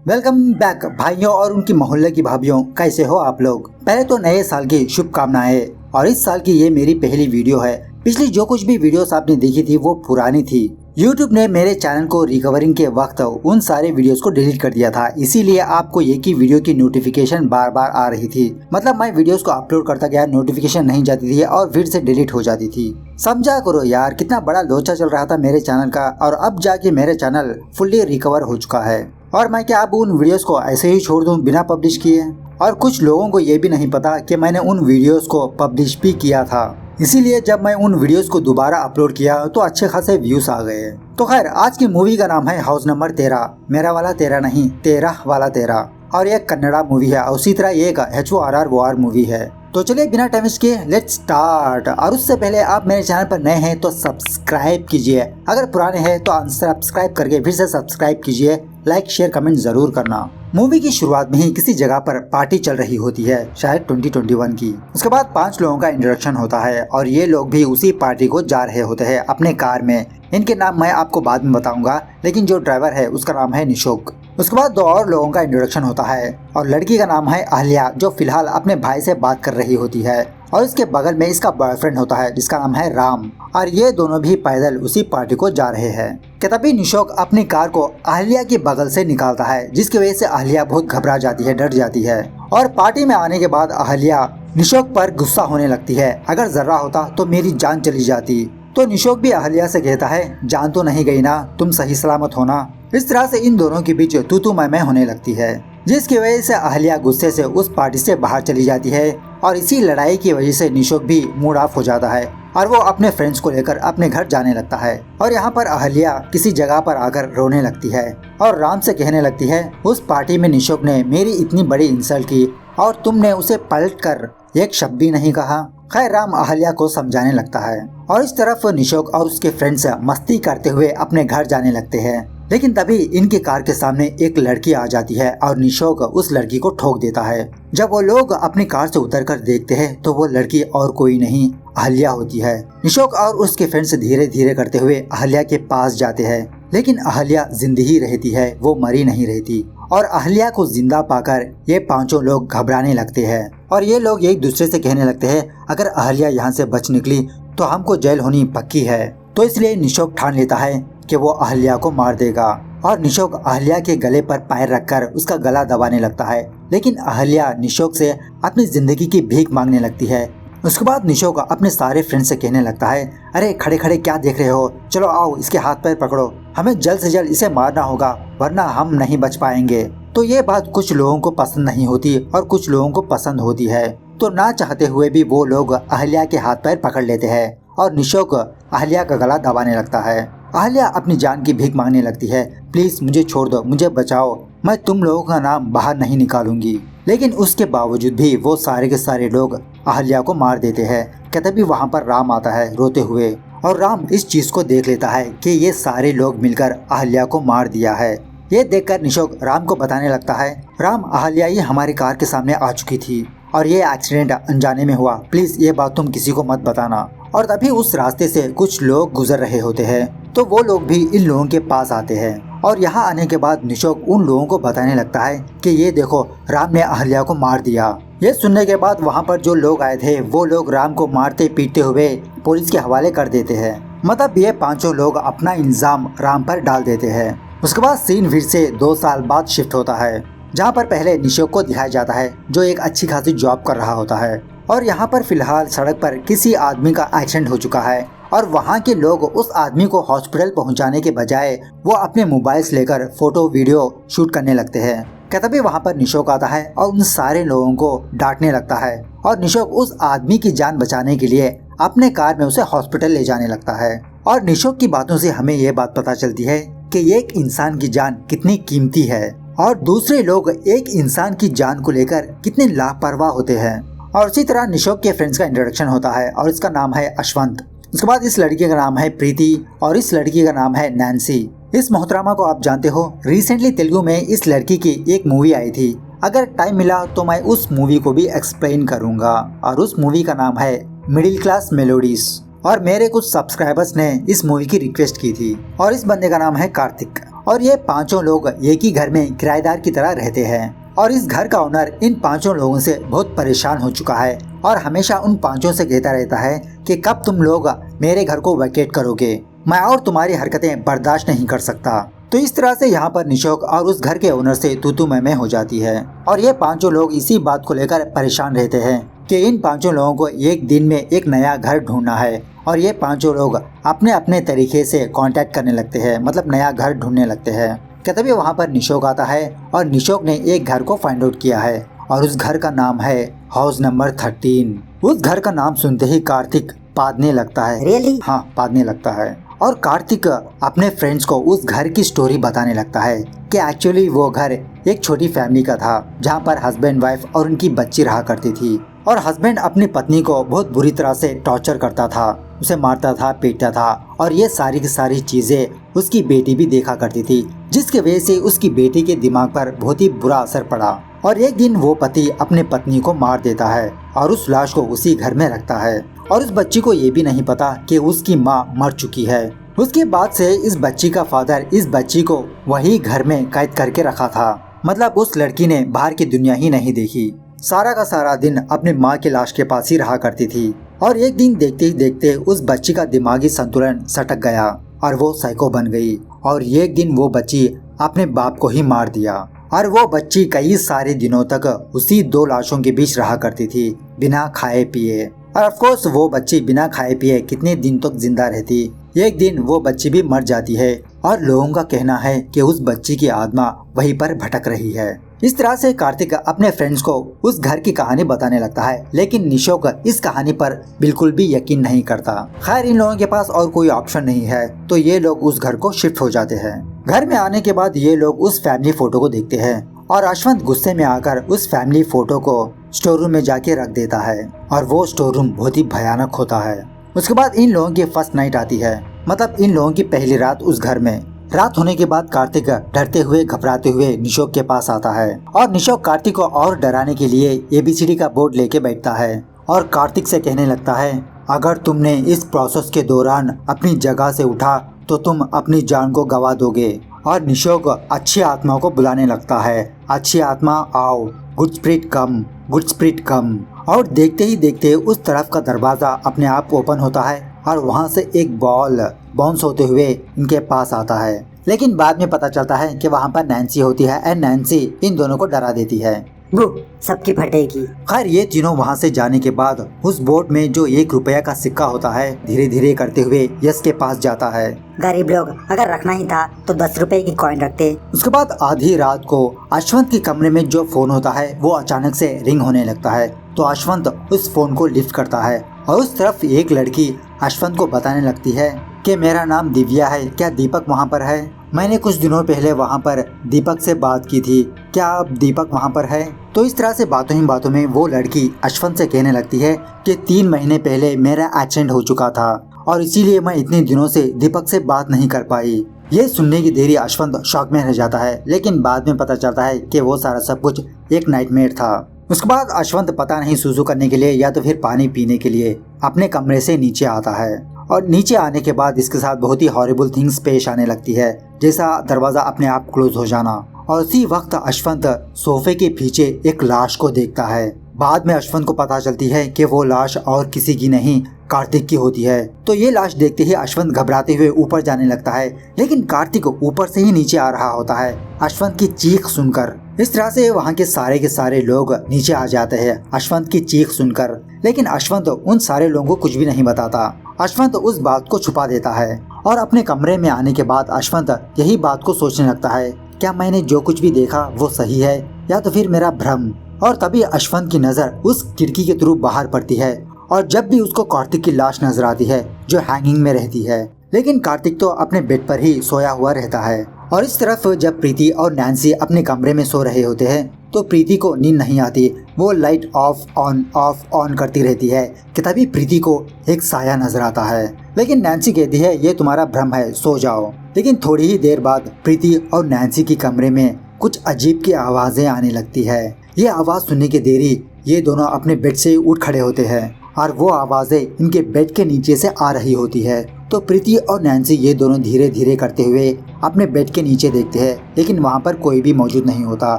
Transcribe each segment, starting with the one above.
Welcome back भाइयों और उनकी मोहल्ले की भाभियों, कैसे हो आप लोग। पहले तो नए साल की शुभकामनाएं। और इस साल की ये मेरी पहली वीडियो है। पिछली जो कुछ भी वीडियोस आपने देखी थी वो पुरानी थी। YouTube ने मेरे चैनल को रिकवरिंग के वक्त उन सारे वीडियोस को डिलीट कर दिया था, इसीलिए आपको एक ही वीडियो की नोटिफिकेशन बार बार आ रही थी। मतलब मैं वीडियोस को अपलोड करता गया, नोटिफिकेशन नहीं जाती थी और फिर से डिलीट हो जाती थी। समझा करो यार, कितना बड़ा लोचा चल रहा था मेरे चैनल का, और अब जाके मेरे चैनल फुल्ली रिकवर हो चुका है। और मैं क्या अब उन वीडियोस को ऐसे ही छोड़ दूं बिना पब्लिश किए। और कुछ लोगों को ये भी नहीं पता कि मैंने उन वीडियोस को पब्लिश भी किया था, इसीलिए जब मैं उन वीडियोस को दोबारा अपलोड किया तो अच्छे खासे व्यूज आ गए। तो खैर, आज की मूवी का नाम है हाउस नंबर 13। मेरा वाला 13 नहीं, 13 वाला 13। और ये कन्नड़ा मूवी है और उसी तरह ये एक HORR मूवी है। तो चलिए बिना टाइम वेस्ट किए लेट्स स्टार्ट। और उससे पहले आप मेरे चैनल पर नए हैं तो सब्सक्राइब कीजिए, अगर पुराने हैं तो अनसब्सक्राइब करके फिर से सब्सक्राइब कीजिए। लाइक शेयर कमेंट जरूर करना। मूवी की शुरुआत में ही किसी जगह पर पार्टी चल रही होती है, शायद 2021 की। उसके बाद 5 लोगों का इंट्रोडक्शन होता है और ये लोग भी उसी पार्टी को जा रहे होते हैं अपने कार में। इनके नाम मैं आपको बाद में बताऊंगा, लेकिन जो ड्राइवर है उसका नाम है निशोक। उसके बाद 2 और लोगों का इंट्रोडक्शन होता है और लड़की का नाम है अहल्या, जो फिलहाल अपने भाई से बात कर रही होती है। और इसके बगल में इसका बॉयफ्रेंड होता है जिसका नाम है राम। और ये दोनों भी पैदल उसी पार्टी को जा रहे हैं कि तभी निशोक अपनी कार को अहल्या के बगल से निकालता है, जिसकी वजह से अहल्या बहुत घबरा जाती है, डर जाती है। और पार्टी में आने के बाद अहल्या निशोक पर गुस्सा होने लगती है, अगर जर्रा होता तो मेरी जान चली जाती। तो निशोक भी अहल्या से कहता है, जान तो नहीं गई ना, तुम सही सलामत हो ना। इस तरह से इन दोनों के बीच तू मैं होने लगती है, जिसकी वजह से अहल्या गुस्से से उस पार्टी से बाहर चली जाती है। और इसी लड़ाई की वजह से निशोक भी मूड ऑफ हो जाता है और वो अपने फ्रेंड्स को लेकर अपने घर जाने लगता है। और यहाँ पर अहल्या किसी जगह पर आकर रोने लगती है और राम से कहने लगती है, उस पार्टी में निशोक ने मेरी इतनी बड़ी इंसल्ट की और तुमने उसे पलट कर एक शब्द भी नहीं कहा। खैर, राम अहल्या को समझाने लगता है और इस तरफ निशोक और उसके फ्रेंड्स मस्ती करते हुए अपने घर जाने लगते हैं। लेकिन तभी इनकी कार के सामने एक लड़की आ जाती है और निशोक उस लड़की को ठोक देता है। जब वो लोग अपनी कार से उतरकर देखते हैं तो वो लड़की और कोई नहीं अहल्या होती है। निशोक और उसके फ्रेंड्स धीरे धीरे करते हुए अहल्या के पास जाते हैं, लेकिन अहल्या जिंदा ही रहती है, वो मरी नहीं रहती। और अहल्या को जिंदा पाकर ये 5 लोग घबराने लगते हैं और ये लोग एक दूसरे से कहने लगते हैं, अगर अहल्या यहाँ से बच निकली तो हमको जेल होनी पक्की है। तो इसलिए निशोक ठान लेता है कि वो अहल्या को मार देगा। और निशोक अहल्या के गले पर पैर रखकर उसका गला दबाने लगता है, लेकिन अहल्या निशोक से अपनी जिंदगी की भीख मांगने लगती है। उसके बाद निशोक अपने सारे फ्रेंड से कहने लगता है, अरे खड़े खड़े क्या देख रहे हो, चलो आओ इसके हाथ पैर पकड़ो, हमें जल्द से जल्द इसे मारना होगा वरना हम नहीं बच पाएंगे। तो ये बात कुछ लोगों को पसंद नहीं होती और कुछ लोगों को पसंद होती है। तो ना चाहते हुए भी वो लोग अहल्या के हाथ पैर पकड़ लेते हैं और निशोक अहल्या का गला दबाने लगता है। अहल्या अपनी जान की भीख मांगने लगती है, प्लीज मुझे छोड़ दो, मुझे बचाओ, मैं तुम लोगों का नाम बाहर नहीं निकालूंगी। लेकिन उसके बावजूद भी वो सारे के सारे लोग अहल्या को मार देते हैं। कि तभी वहाँ पर राम आता है रोते हुए, और राम इस चीज को देख लेता है कि ये सारे लोग मिलकर अहल्या को मार दिया है। ये देखकर निशोक राम को बताने लगता है, राम अहल्या ही हमारी कार के सामने आ चुकी थी और ये एक्सीडेंट अनजाने में हुआ, प्लीज ये बात तुम किसी को मत बताना। और तभी उस रास्ते से कुछ लोग गुजर रहे होते हैं, तो वो लोग भी इन लोगों के पास आते हैं। और यहाँ आने के बाद निशोक उन लोगों को बताने लगता है कि ये देखो, राम ने अहल्या को मार दिया। ये सुनने के बाद वहाँ पर जो लोग आए थे वो लोग राम को मारते पीटते हुए पुलिस के हवाले कर देते हैं। मतलब ये 5 लोग अपना इल्जाम राम पर डाल देते हैं। उसके बाद सीन फिर से 2 साल बाद शिफ्ट होता है, जहाँ पर पहले निशोक को दिखाया जाता है जो एक अच्छी खासी जॉब कर रहा होता है। और यहाँ पर फिलहाल सड़क पर किसी आदमी का एक्सीडेंट हो चुका है और वहाँ के लोग उस आदमी को हॉस्पिटल पहुँचाने के बजाय वो अपने मोबाइल्स लेकर फोटो वीडियो शूट करने लगते हैं। क्या तभी वहाँ पर निशोक आता है और उन सारे लोगों को डांटने लगता है और निशोक उस आदमी की जान बचाने के लिए अपने कार में उसे हॉस्पिटल ले जाने लगता है। और निशोक की बातों से हमें ये बात पता चलती है कि एक इंसान की जान कितनी कीमती है और दूसरे लोग एक इंसान की जान को लेकर कितने लापरवाह होते हैं। और इसी तरह निशोक के फ्रेंड्स का इंट्रोडक्शन होता है और इसका नाम है अश्वंत। उसके बाद इस लड़की का नाम है प्रीति और इस लड़की का नाम है नैन्सी। इस मोहतरमा को आप जानते हो, रिसेंटली तेलुगु में इस लड़की की एक मूवी आई थी। अगर टाइम मिला तो मैं उस मूवी को भी एक्सप्लेन करूंगा और उस मूवी का नाम है मिडिल क्लास मेलोडीज। और मेरे कुछ सब्सक्राइबर्स ने इस मूवी की रिक्वेस्ट की थी और इस बंदे का नाम है कार्तिक। और ये पांचों लोग एक ही घर में किराएदार की तरह रहते हैं। और इस घर का ओनर इन पांचों लोगों से बहुत परेशान हो चुका है और हमेशा उन पांचों से कहता रहता है कि कब तुम लोग मेरे घर को वैकेट करोगे, मैं और तुम्हारी हरकतें बर्दाश्त नहीं कर सकता। तो इस तरह से यहाँ पर निशोक और उस घर के ओनर से तू मैं हो जाती है और ये पांचों लोग इसी बात को लेकर परेशान रहते हैं कि इन पांचों लोगों को एक दिन में एक नया घर ढूंढना है। और ये पांचों लोग अपने अपने तरीके से कांटेक्ट करने लगते हैं, मतलब नया घर ढूंढने लगते हैं। कि तभी वहाँ पर निशोक आता है और निशोक ने एक घर को फाइंड आउट किया है और उस घर का नाम है हाउस नंबर 13। उस घर का नाम सुनते ही कार्तिक पादने लगता है। Really? हाँ, पादने लगता है। और कार्तिक अपने फ्रेंड्स को उस घर की स्टोरी बताने लगता है कि एक्चुअली वो घर एक छोटी फैमिली का था जहाँ पर हस्बैंड वाइफ और उनकी बच्ची रहा करती थी। और हस्बैंड अपनी पत्नी को बहुत बुरी तरह से टॉर्चर करता था, उसे मारता था, पीटता था और ये सारी की सारी चीजें उसकी बेटी भी देखा करती थी, जिसकी वजह से उसकी बेटी के दिमाग पर बहुत ही बुरा असर पड़ा। और एक दिन वो पति अपने पत्नी को मार देता है और उस लाश को उसी घर में रखता है। और उस बच्ची को ये भी नहीं पता कि उसकी माँ मर चुकी है। उसके बाद से इस बच्ची का फादर इस बच्ची को वही घर में कैद करके रखा था, मतलब उस लड़की ने बाहर की दुनिया ही नहीं देखी। सारा का सारा दिन अपनी माँ की लाश के पास ही रहा करती थी। और एक दिन देखते ही देखते उस बच्ची का दिमागी संतुलन सटक गया और वो साइको बन गई। और एक दिन वो बच्ची अपने बाप को ही मार दिया। और वो बच्ची कई सारे दिनों तक उसी दो लाशों के बीच रहा करती थी, बिना खाए पिए। और ऑफ कोर्स वो बच्ची बिना खाए पिए कितने दिन तक जिंदा रहती। एक दिन वो बच्ची भी मर जाती है और लोगों का कहना है कि उस बच्ची की आत्मा वहीं पर भटक रही है। इस तरह से कार्तिक अपने फ्रेंड्स को उस घर की कहानी बताने लगता है, लेकिन निशोक इस कहानी पर बिल्कुल भी यकीन नहीं करता। खैर, इन लोगों के पास और कोई ऑप्शन नहीं है तो ये लोग उस घर को शिफ्ट हो जाते हैं। घर में आने के बाद ये लोग उस फैमिली फोटो को देखते हैं और अश्वंत गुस्से में आकर उस फैमिली फोटो को स्टोर रूम में जाके रख देता है और वो स्टोर रूम बहुत ही भयानक होता है। उसके बाद इन लोगों की फर्स्ट नाइट आती है, मतलब इन लोगों की पहली रात उस घर में। रात होने के बाद कार्तिक डरते हुए घबराते हुए निशोक के पास आता है और निशोक कार्तिक को और डराने के लिए ABCD का बोर्ड लेके बैठता है और कार्तिक से कहने लगता है, अगर तुमने इस प्रोसेस के दौरान अपनी जगह से उठा तो तुम अपनी जान को गवा दोगे। और निशोक अच्छी आत्माओं को बुलाने लगता है, अच्छी आत्मा आओ, गुड स्पिरिट कम, गुड स्पिरिट कम। और देखते ही देखते उस तरफ का दरवाजा अपने आप ओपन होता है और वहाँ से एक बॉल बाउंस होते हुए इनके पास आता है। लेकिन बाद में पता चलता है कि वहाँ पर नैन्सी होती है एंड नैन्सी इन दोनों को डरा देती है। वो सबकी फटेगी। खैर, ये तीनों वहाँ से जाने के बाद उस बोट में जो 1 रुपया का सिक्का होता है धीरे धीरे करते हुए यश के पास जाता है। गरीब लोग अगर रखना ही था तो 10 रुपए की कॉइन रखते। उसके बाद आधी रात को अश्वंत के कमरे में जो फोन होता है वो अचानक से रिंग होने लगता है। तो अश्वंत उस फोन को लिफ्ट करता है और उस तरफ एक लड़की अश्वंत को बताने लगती है कि मेरा नाम दिव्या है, क्या दीपक वहाँ पर है? मैंने कुछ दिनों पहले वहाँ पर दीपक से बात की थी, क्या अब दीपक वहाँ पर है? तो इस तरह से बातों ही बातों में वो लड़की अश्वंत से कहने लगती है कि 3 महीने पहले मेरा एक्सीडेंट हो चुका था और इसीलिए मैं इतने दिनों से दीपक से बात नहीं कर पाई। ये सुनने की देरी अश्वंत शॉक में रह जाता है, लेकिन बाद में पता चलता है कि वो सारा सब कुछ एक नाइटमेयर था। उसके बाद अश्वंत पता नहीं सुसु करने के लिए या तो फिर पानी पीने के लिए अपने कमरे से नीचे आता है और नीचे आने के बाद इसके साथ बहुत ही हॉरिबल थिंग्स पेश आने लगती है, जैसा दरवाजा अपने आप क्लोज हो जाना। और उसी वक्त अश्वंत सोफे के पीछे एक लाश को देखता है। बाद में अश्वंत को पता चलती है कि वो लाश और किसी की नहीं कार्तिक की होती है। तो ये लाश देखते ही अश्वंत घबराते हुए ऊपर जाने लगता है, लेकिन कार्तिक ऊपर से ही नीचे आ रहा होता है अश्वंत की चीख सुनकर। इस तरह से वहाँ के सारे लोग नीचे आ जाते हैं अश्वंत की चीख सुनकर, लेकिन अश्वंत उन सारे लोगों को कुछ भी नहीं बताता। अश्वंत उस बात को छुपा देता है और अपने कमरे में आने के बाद अश्वंत यही बात को सोचने लगता है, क्या मैंने जो कुछ भी देखा वो सही है या तो फिर मेरा भ्रम। और तभी अश्वंत की नजर उस खिड़की के थ्रू बाहर पड़ती है और जब भी उसको कार्तिक की लाश नजर आती है जो हैंगिंग में रहती है, लेकिन कार्तिक तो अपने बेड पर ही सोया हुआ रहता है। और इस तरफ जब प्रीति और नैन्सी अपने कमरे में सो रहे होते हैं तो प्रीति को नींद नहीं आती, वो लाइट ऑफ ऑन करती रहती है कि तभी प्रीति को एक साया नजर आता है, लेकिन नैन्सी कहती है ये तुम्हारा भ्रम है, सो जाओ। लेकिन थोड़ी ही देर बाद प्रीति और नैन्सी की कमरे में कुछ अजीब की आवाजें आने लगती है। ये आवाज सुनने की देरी ये दोनों अपने बेड से उठ खड़े होते हैं और वो आवाजें इनके बेड के नीचे से आ रही होती है। तो प्रीति और नैन्सी ये दोनों धीरे धीरे करते हुए अपने बेड के नीचे देखते हैं, लेकिन वहाँ पर कोई भी मौजूद नहीं होता।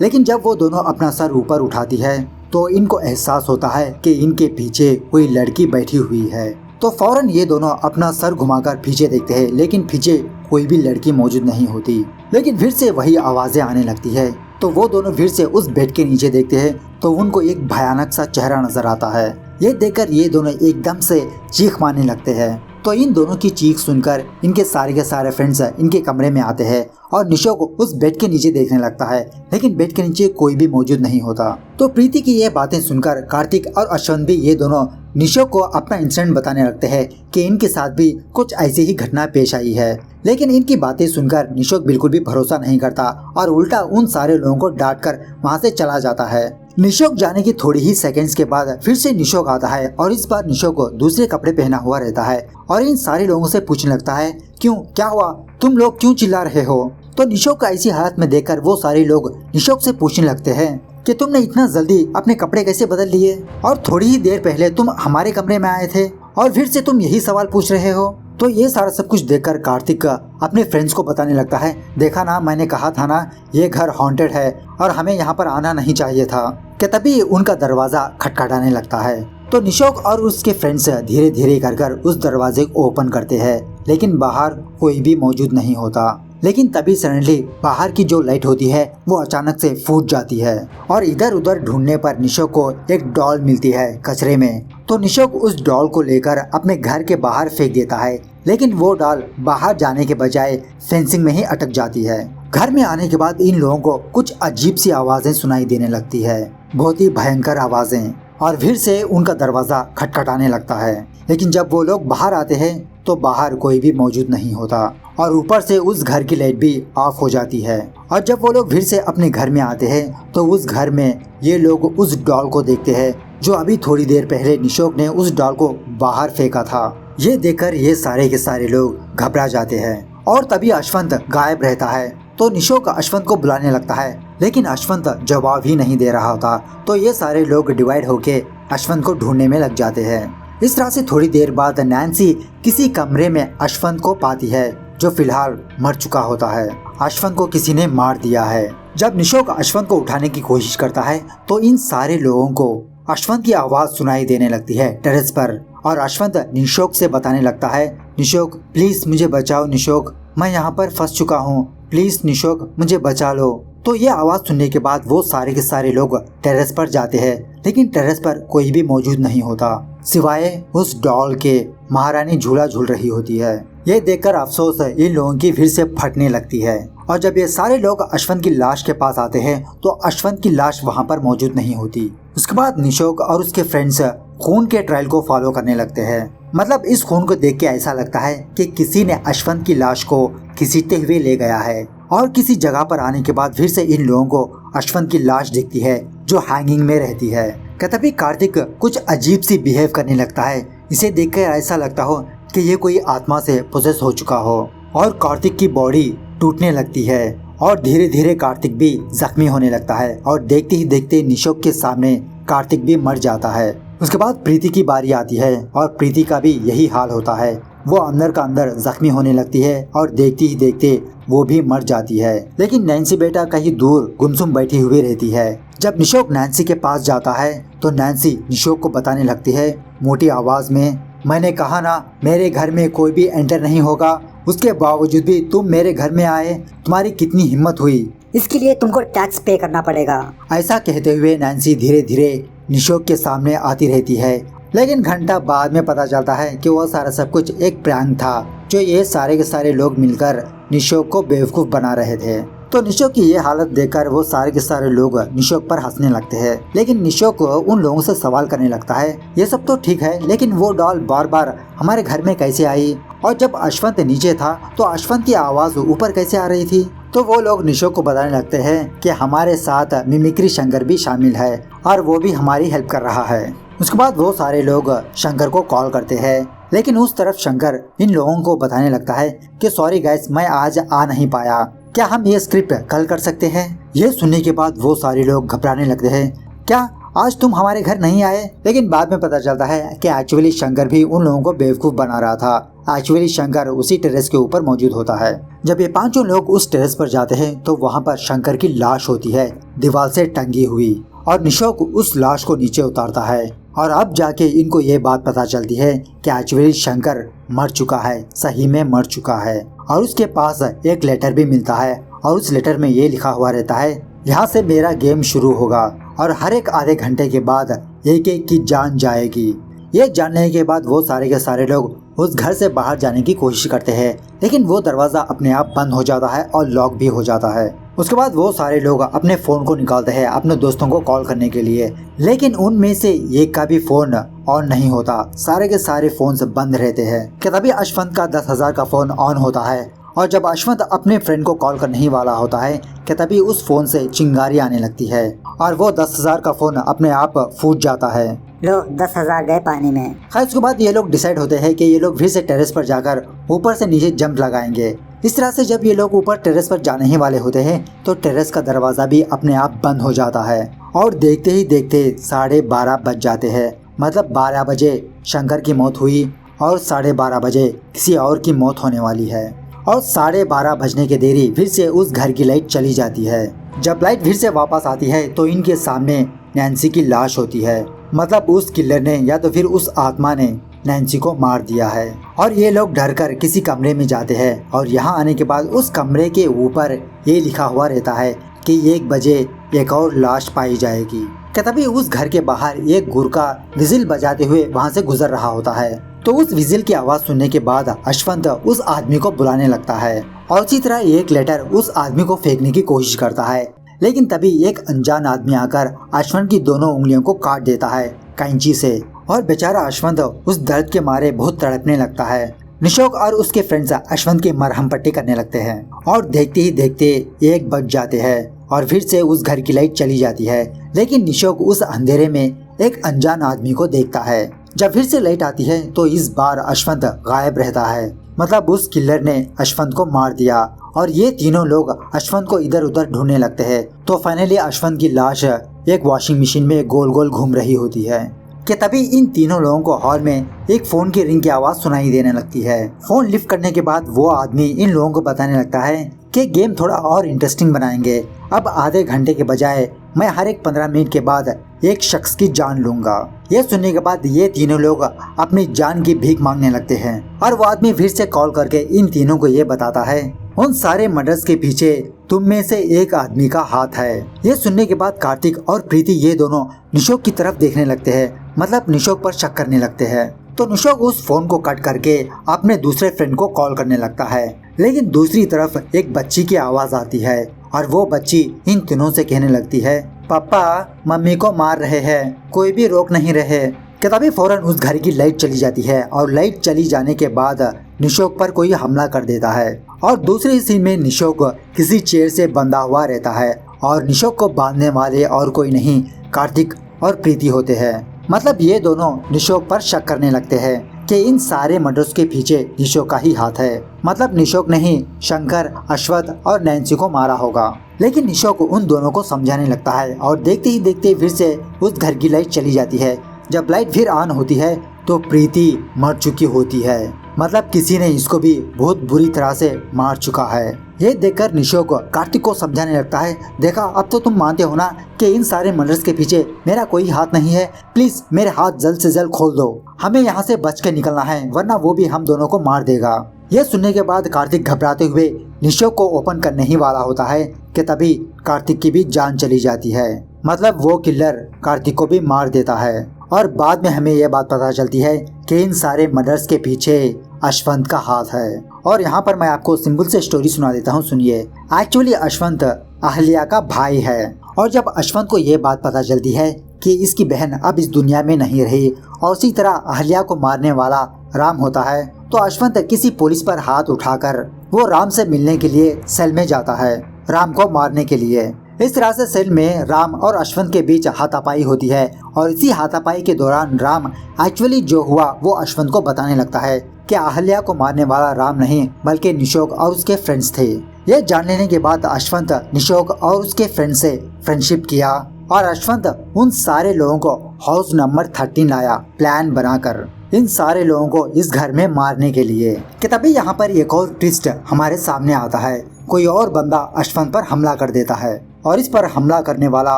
लेकिन जब वो दोनों अपना सर ऊपर उठाती है तो इनको एहसास होता है कि इनके पीछे कोई लड़की बैठी हुई है। तो फौरन ये दोनों अपना सर घुमाकर पीछे देखते हैं, लेकिन पीछे कोई भी लड़की मौजूद नहीं होती। लेकिन फिर से वही आवाजें आने लगती है। तो वो दोनों फिर से उस बेड के नीचे देखते हैं तो उनको एक भयानक सा चेहरा नजर आता है। ये देखकर ये दोनों एकदम से चीख मारने लगते हैं। तो इन दोनों की चीख सुनकर इनके सारे के सारे फ्रेंड्स इनके कमरे में आते हैं और निशो को उस बेड के नीचे देखने लगता है, लेकिन बेड के नीचे कोई भी मौजूद नहीं होता। तो प्रीति की ये बातें सुनकर कार्तिक और अश्वंत भी ये दोनों निशो को अपना इंसिडेंट बताने लगते हैं कि इनके साथ भी कुछ ऐसी ही घटना पेश आई है। लेकिन इनकी बातें सुनकर निशो बिल्कुल भी भरोसा नहीं करता और उल्टा उन सारे लोगों को डांट कर वहाँ से चला जाता है। निशोक जाने की थोड़ी ही सेकंड्स के बाद फिर से निशोक आता है और इस बार निशोक को दूसरे कपड़े पहना हुआ रहता है और इन सारे लोगों से पूछने लगता है, क्यों, क्या हुआ, तुम लोग क्यों चिल्ला रहे हो। तो निशोक का ऐसी हालत में देखकर वो सारे लोग निशोक से पूछने लगते हैं कि तुमने इतना जल्दी अपने कपड़े कैसे बदल लिए और थोड़ी ही देर पहले तुम हमारे कमरे में आए थे और फिर से तुम यही सवाल पूछ रहे हो। तो ये सारा सब कुछ देखकर कार्तिक अपने फ्रेंड्स को बताने लगता है, देखा ना, मैंने कहा था ना ये घर हॉन्टेड है और हमें यहाँ पर आना नहीं चाहिए था। कि तभी उनका दरवाजा खटखटाने लगता है। तो निशोक और उसके फ्रेंड्स धीरे धीरे कर उस दरवाजे को ओपन करते हैं, लेकिन बाहर कोई भी मौजूद नहीं होता। लेकिन तभी सडनली बाहर की जो लाइट होती है वो अचानक से फूट जाती है और इधर उधर ढूंढने पर निशोक को एक डॉल मिलती है कचरे में। तो निशोक उस डॉल को लेकर अपने घर के बाहर फेंक देता है, लेकिन वो डॉल बाहर जाने के बजाय फेंसिंग में ही अटक जाती है। घर में आने के बाद इन लोगों को कुछ अजीब सी आवाजें सुनाई देने लगती है, बहुत ही भयंकर आवाजें, और फिर से उनका दरवाजा खटखटाने लगता है। लेकिन जब वो लोग बाहर आते हैं तो बाहर कोई भी मौजूद नहीं होता और ऊपर से उस घर की लाइट भी ऑफ हो जाती है। और जब वो लोग फिर से अपने घर में आते हैं तो उस घर में ये लोग उस डॉल को देखते हैं जो अभी थोड़ी देर पहले निशोक ने उस डॉल को बाहर फेंका था। ये देखकर ये सारे के सारे लोग घबरा जाते हैं और तभी अश्वंत गायब रहता है। तो निशोक अश्वंत को बुलाने लगता है, लेकिन अश्वंत जवाब ही नहीं दे रहा होता। तो ये सारे लोग डिवाइड होके अश्वंत को ढूंढने में लग जाते हैं। इस तरह से थोड़ी देर बाद नैन्सी किसी कमरे में अश्वंत को पाती है जो फिलहाल मर चुका होता है। अश्वंत को किसी ने मार दिया है। जब निशोक अश्वंत को उठाने की कोशिश करता है तो इन सारे लोगों को अश्वंत की आवाज सुनाई देने लगती है टेरेस पर और अश्वंत निशोक से बताने लगता है, निशोक प्लीज मुझे बचाओ, निशोक मैं यहाँ पर फंस चुका हूँ, प्लीज निशोक मुझे बचा लो। तो ये आवाज सुनने के बाद वो सारे के सारे लोग टेरेस पर जाते हैं, लेकिन टेरेस पर कोई भी मौजूद नहीं होता सिवाय उस डॉल के। महारानी झूला झूल रही होती है। ये देखकर अफसोस इन लोगों की फिर से फटने लगती है। और जब ये सारे लोग अश्वंत की लाश के पास आते हैं तो अश्वंत की लाश वहाँ पर मौजूद नहीं होती। उसके बाद निशोक और उसके फ्रेंड्स खून के ट्रायल को फॉलो करने लगते हैं। मतलब इस खून को देख के ऐसा लगता है कि किसी ने अश्वंत की लाश को घसीटते हुए ले गया है। और किसी जगह पर आने के बाद फिर से इन लोगों को अश्वंत की लाश दिखती है जो हैंगिंग में रहती है। तभी कार्तिक कुछ अजीब सी बिहेव करने लगता है। इसे देखकर ऐसा लगता हो कि ये कोई आत्मा से पोसेस हो चुका हो और कार्तिक की बॉडी टूटने लगती है और धीरे धीरे कार्तिक भी जख्मी होने लगता है और देखते ही देखते निशोक के सामने कार्तिक भी मर जाता है। उसके बाद प्रीति की बारी आती है और प्रीति का भी यही हाल होता है। वो अंदर का अंदर जख्मी होने लगती है और देखते ही देखते वो भी मर जाती है। लेकिन नैन्सी बेटा कहीं दूर गुमसुम बैठी हुई रहती है। जब निशोक नैन्सी के पास जाता है तो नैन्सी निशोक को बताने लगती है मोटी आवाज में, मैंने कहा ना मेरे घर में कोई भी एंटर नहीं होगा, उसके बावजूद भी तुम मेरे घर में आए, तुम्हारी कितनी हिम्मत हुई, इसके लिए तुमको टैक्स पे करना पड़ेगा। ऐसा कहते हुए नैन्सी धीरे धीरे निशोक के सामने आती रहती है। लेकिन घंटा बाद में पता चलता है कि वो सारा सब कुछ एक प्रैंक था जो ये सारे के सारे लोग मिलकर निशोक को बेवकूफ बना रहे थे। तो निशोक की ये हालत देखकर वो सारे के सारे लोग निशोक पर हंसने लगते हैं। लेकिन निशोक उन लोगों से सवाल करने लगता है, ये सब तो ठीक है लेकिन वो डॉल बार बार हमारे घर में कैसे आई, और जब अश्वंत नीचे था तो अश्वंत की आवाज ऊपर कैसे आ रही थी। तो वो लोग निशोक को बताने लगते हैं कि हमारे साथ मिमिक्री शंकर भी शामिल है और वो भी हमारी हेल्प कर रहा है। उसके बाद वो सारे लोग शंकर को कॉल करते हैं, लेकिन उस तरफ शंकर इन लोगों को बताने लगता है कि सॉरी गाइस मैं आज आ नहीं पाया, क्या हम ये स्क्रिप्ट कल कर सकते हैं। ये सुनने के बाद वो सारे लोग घबराने लगते हैं, क्या आज तुम हमारे घर नहीं आए। लेकिन बाद में पता चलता है कि एक्चुअली शंकर भी उन लोगों को बेवकूफ बना रहा था। एक्चुअली शंकर उसी टेरेस के ऊपर मौजूद होता है। जब ये पांचों लोग उस टेरेस पर जाते हैं तो वहाँ पर शंकर की लाश होती है, दीवार से टंगी हुई, और निशोक उस लाश को नीचे उतारता है। और अब जाके इनको ये बात पता चलती है कि एक्चुअली शंकर मर चुका है, सही में मर चुका है। और उसके पास एक लेटर भी मिलता है और उस लेटर में ये लिखा हुआ रहता है, यहाँ से मेरा गेम शुरू होगा और हर एक आधे घंटे के बाद एक एक की जान जाएगी। ये जानने के बाद वो सारे के सारे लोग उस घर से बाहर जाने की कोशिश करते हैं, लेकिन वो दरवाजा अपने आप बंद हो जाता है और लॉक भी हो जाता है। उसके बाद वो सारे लोग अपने फोन को निकालते हैं अपने दोस्तों को कॉल करने के लिए, लेकिन उनमें से एक का भी फोन ऑन नहीं होता। सारे के सारे फोन बंद रहते हैं। कि तभी अश्वंत का 10,000 का फोन ऑन होता है और जब अश्वंत अपने फ्रेंड को कॉल करने ही वाला होता है कि तभी उस फोन से चिंगारी आने लगती है और वो 10,000 का फोन अपने आप फूट जाता है। लो 10,000 गए पानी में। खैर उसके बाद ये लोग डिसाइड होते हैं कि ये लोग फिर से टेरेस पर जाकर ऊपर से नीचे जंप लगाएंगे। इस तरह से जब ये लोग ऊपर टेरेस पर जाने ही वाले होते हैं तो टेरेस का दरवाजा भी अपने आप बंद हो जाता है और देखते ही देखते 12:30 बज जाते हैं। मतलब 12 बजे शंकर की मौत हुई और 12:30 बजे किसी और की मौत होने वाली है। और 12:30 बजने के देरी फिर से उस घर की लाइट चली जाती है। जब लाइट फिर से वापस आती है तो इनके सामने नैन्सी की लाश होती है। मतलब उस किलर ने या तो फिर उस आत्मा ने नैन्सी को मार दिया है। और ये लोग डरकर किसी कमरे में जाते हैं और यहाँ आने के बाद उस कमरे के ऊपर ये लिखा हुआ रहता है कि 1 बजे एक और लाश पाई जाएगी। कि तभी उस घर के बाहर एक गुरका विजिल बजाते हुए वहाँ से गुजर रहा होता है। तो उस विजिल की आवाज सुनने के बाद अश्वंत उस आदमी को बुलाने लगता है और उसी तरह एक लेटर उस आदमी को फेंकने की कोशिश करता है। लेकिन तभी एक अनजान आदमी आकर अश्वंत की दोनों उंगलियों को काट देता है कैंची से और बेचारा अश्वंत उस दर्द के मारे बहुत तड़पने लगता है। निशोक और उसके फ्रेंड्स अश्वंत की मरहम पट्टी करने लगते हैं और देखते ही देखते 1 बज जाते हैं और फिर से उस घर की लाइट चली जाती है। लेकिन निशोक उस अंधेरे में एक अनजान आदमी को देखता है। जब फिर से लाइट आती है तो इस बार अश्वंत गायब रहता है। मतलब उस किलर ने अश्वंत को मार दिया और ये तीनों लोग अश्वंत को इधर उधर ढूंढने लगते हैं। तो फाइनली अश्वंत की लाश एक वॉशिंग मशीन में गोल गोल घूम रही होती है। कि तभी इन तीनों लोगों को हॉल में एक फोन की रिंग की आवाज सुनाई देने लगती है। फोन लिफ्ट करने के बाद वो आदमी इन लोगों को बताने लगता है कि गेम थोड़ा और इंटरेस्टिंग बनाएंगे। अब आधे घंटे के बजाय मैं हर एक 15 मिनट के बाद एक शख्स की जान लूंगा। ये सुनने के बाद ये तीनों लोग अपनी जान की भीख मांगने लगते हैं और वो आदमी फिर से कॉल करके इन तीनों को ये बताता है उन सारे मर्डर्स के पीछे तुम में से एक आदमी का हाथ है। ये सुनने के बाद कार्तिक और प्रीति ये दोनों निशोक की तरफ देखने लगते हैं। मतलब निशोक पर शक करने लगते हैं। तो निशोक उस फोन को कट करके अपने दूसरे फ्रेंड को कॉल करने लगता है। लेकिन दूसरी तरफ एक बच्ची की आवाज आती है और वो बच्ची इन तीनों से कहने लगती है, पापा मम्मी को मार रहे हैं, कोई भी रोक नहीं रहे। कि तभी फौरन उस घर की लाइट चली जाती है और लाइट चली जाने के बाद निशोक पर कोई हमला कर देता है और दूसरे सीन में निशोक किसी चेयर से बंधा हुआ रहता है और निशोक को बांधने वाले और कोई नहीं कार्तिक और प्रीति होते हैं। मतलब ये दोनों निशोक पर शक करने लगते हैं कि इन सारे मर्डर्स के पीछे निशोक का ही हाथ है। मतलब निशोक ने ही शंकर, अश्वंत और नैन्सी को मारा होगा। लेकिन निशोक उन दोनों को समझाने लगता है और देखते ही देखते फिर से उस घर की लाइट चली जाती है। जब लाइट फिर ऑन होती है तो प्रीति मर चुकी होती है। मतलब किसी ने इसको भी बहुत बुरी तरह से मार चुका है। ये देखकर निशोक कार्तिक को समझाने लगता है, देखा अब तो तुम मानते हो ना कि इन सारे मर्डर्स के पीछे मेरा कोई हाथ नहीं है। प्लीज मेरे हाथ जल्द से जल्द खोल दो, हमें यहाँ से बच के निकलना है वरना वो भी हम दोनों को मार देगा। ये सुनने के बाद कार्तिक घबराते हुए निशोक को ओपन करने ही वाला होता है कि तभी कार्तिक की भी जान चली जाती है। मतलब वो किलर कार्तिक को भी मार देता है और बाद में हमें यह बात पता चलती है कि इन सारे मर्डर्स के पीछे अश्वंत का हाथ है। और यहाँ पर मैं आपको सिंपल से स्टोरी सुना देता हूँ, सुनिए। एक्चुअली अश्वंत अहल्या का भाई है और जब अश्वंत को ये बात पता चलती है कि इसकी बहन अब इस दुनिया में नहीं रही और उसी तरह अहल्या को मारने वाला राम होता है, तो अश्वंत किसी पुलिस पर हाथ उठाकर वो राम से मिलने के लिए सेल में जाता है, राम को मारने के लिए। इस तरह से सेल में राम और अश्वंत के बीच हाथापाई होती है और इसी हाथापाई के दौरान राम एक्चुअली जो हुआ वो अश्वंत को बताने लगता है कि अहल्या को मारने वाला राम नहीं बल्कि निशोक और उसके फ्रेंड्स थे। यह जान लेने के बाद अश्वंत निशोक और उसके फ्रेंड से फ्रेंडशिप किया और अश्वंत उन सारे लोगों को हाउस नंबर 13 लाया प्लान बनाकर इन सारे लोगों को इस घर में मारने के लिए। कि तभी यहाँ पर एक और ट्विस्ट हमारे सामने आता है। कोई और बंदा अश्वंत पर हमला कर देता है और इस पर हमला करने वाला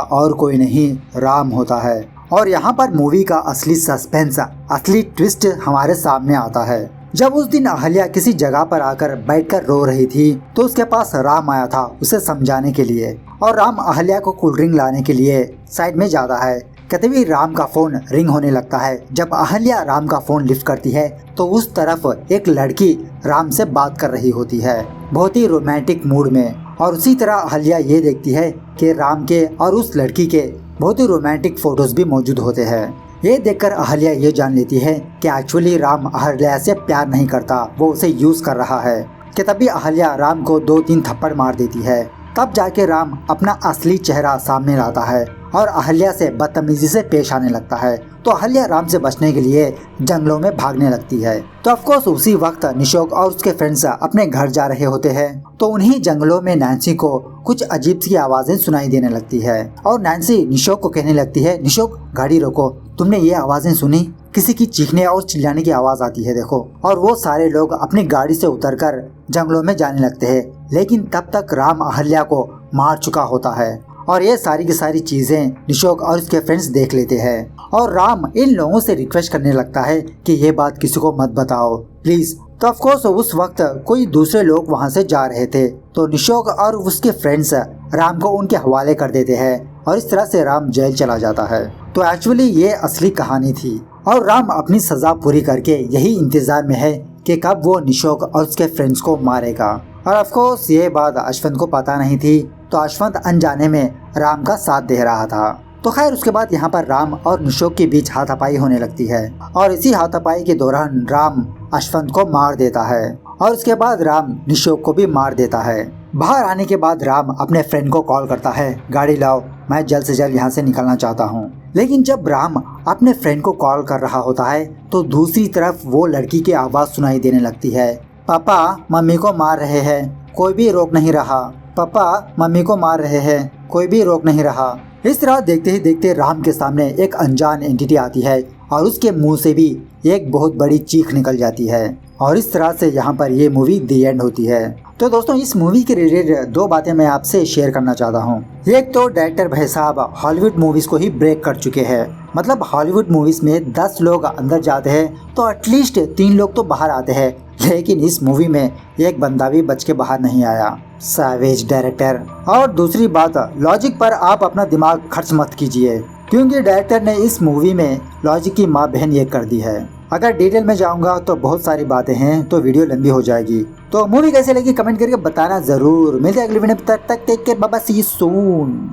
और कोई नहीं राम होता है। और यहाँ पर मूवी का असली सस्पेंस, असली ट्विस्ट हमारे सामने आता है। जब उस दिन अहल्या किसी जगह पर आकर बैठकर रो रही थी तो उसके पास राम आया था उसे समझाने के लिए। और राम अहल्या को कोल्ड ड्रिंक लाने के लिए साइड में जाता है कि तभी राम का फोन रिंग होने लगता है। जब अहल्या राम का फोन लिफ्ट करती है तो उस तरफ एक लड़की राम से बात कर रही होती है बहुत ही रोमांटिक मूड में। और उसी तरह अहल्या ये देखती है कि राम के और उस लड़की के बहुत ही रोमांटिक फोटोज भी मौजूद होते हैं। ये देखकर अहल्या ये जान लेती है कि एक्चुअली राम अहल्या से प्यार नहीं करता, वो उसे यूज कर रहा है। कि तभी अहल्या राम को 2-3 थप्पड़ मार देती है। तब जाके राम अपना असली चेहरा सामने लाता है और अहल्या से बदतमीजी से पेश आने लगता है। तो अहल्या राम से बचने के लिए जंगलों में भागने लगती है। तो ऑफकोर्स उसी वक्त निशोक और उसके फ्रेंड्स अपने घर जा रहे होते हैं। तो उन्हीं जंगलों में नैन्सी को कुछ अजीब सी आवाजें सुनाई देने लगती है और नैन्सी निशोक को कहने लगती है, निशोक गाड़ी रोको, तुमने ये आवाजें सुनी? किसी की चीखने और चिल्लाने की आवाज आती है देखो। और वो सारे लोग अपनी गाड़ी से उतरकर जंगलों में जाने लगते हैं। लेकिन तब तक राम अहल्या को मार चुका होता है और ये सारी की सारी चीजें निशोक और उसके फ्रेंड्स देख लेते हैं। और राम इन लोगों से रिक्वेस्ट करने लगता है कि ये बात किसी को मत बताओ प्लीज। तो ऑफकोर्स उस वक्त कोई दूसरे लोग वहाँ से जा रहे थे। तो निशोक और उसके फ्रेंड्स राम को उनके हवाले कर देते हैं और इस तरह से राम जेल चला जाता है। तो एक्चुअली ये असली कहानी थी और राम अपनी सजा पूरी करके यही इंतजार में है कि कब वो निशोक और उसके फ्रेंड्स को मारेगा। और ऑफकोर्स ये बात अश्वंत को पता नहीं थी, तो अश्वंत अनजाने में राम का साथ दे रहा था। तो खैर उसके बाद यहाँ पर राम और निशोक के बीच हाथापाई होने लगती है और इसी हाथापाई के दौरान राम अश्वंत को मार देता है और उसके बाद राम निशोक को भी मार देता है। बाहर आने के बाद राम अपने फ्रेंड को कॉल करता है, गाड़ी लाओ, मैं जल्द से जल्द यहाँ से निकलना चाहता हूँ। लेकिन जब राम अपने फ्रेंड को कॉल कर रहा होता है तो दूसरी तरफ वो लड़की की आवाज़ सुनाई देने लगती है, पापा मम्मी को मार रहे हैं, कोई भी रोक नहीं रहा, पापा मम्मी को मार रहे हैं, कोई भी रोक नहीं रहा। इस तरह देखते ही देखते राम के सामने एक अनजान एंटिटी आती है और उसके मुंह से भी एक बहुत बड़ी चीख निकल जाती है। और इस तरह से यहाँ पर ये मूवी दी एंड होती है। तो दोस्तों इस मूवी के रिलेटेड 2 बातें मैं आपसे शेयर करना चाहता हूँ। एक तो डायरेक्टर भाई साहब हॉलीवुड मूवीज को ही ब्रेक कर चुके हैं। मतलब हॉलीवुड मूवीज में 10 लोग अंदर जाते हैं तो एटलीस्ट 3 लोग तो बाहर आते हैं, लेकिन इस मूवी में एक बंदा भी बच के बाहर नहीं आया। Savage director. और दूसरी बात, लॉजिक पर आप अपना दिमाग खर्च मत कीजिए, क्योंकि डायरेक्टर ने इस मूवी में लॉजिक की माँ बहन एक कर दी है। अगर डिटेल में जाऊंगा तो बहुत सारी बातें हैं, तो वीडियो लंबी हो जाएगी। तो मूवी कैसे लगी कमेंट करके बताना जरूर। मिलते हैं अगले वीडियो में, तब तक take care, bye bye, see you soon.